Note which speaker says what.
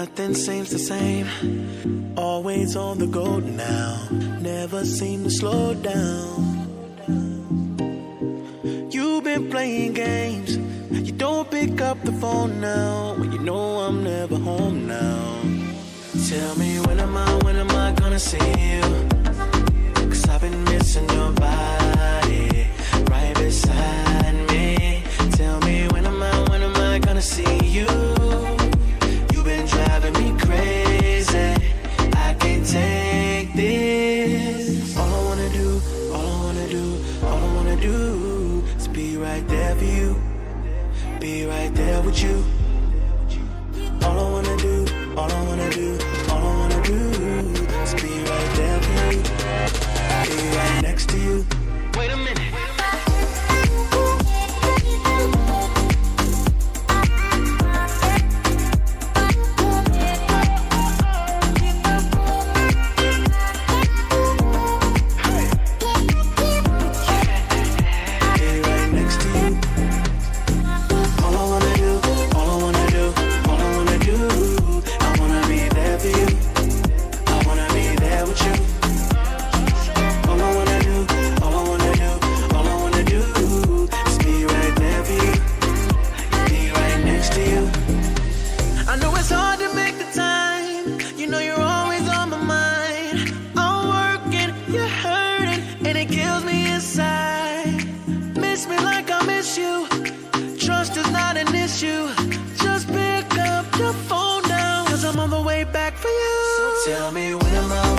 Speaker 1: nothing seems the same. Always on the go now, never seem to slow down. You've been playing games, you don't pick up the phone now, when you know I'm never home now. Tell me when am I gonna see you? 'Cause I've been missing your body right beside me. Tell me when am I gonna see you? You've been driving me crazy, I can't take this. All I wanna do is be right there for you, be right there with you. All I wanna do is be right there for you, be right next to you. Wait a minute. Just pick up your phone now, 'cause I'm on the way back for you. So tell me when am I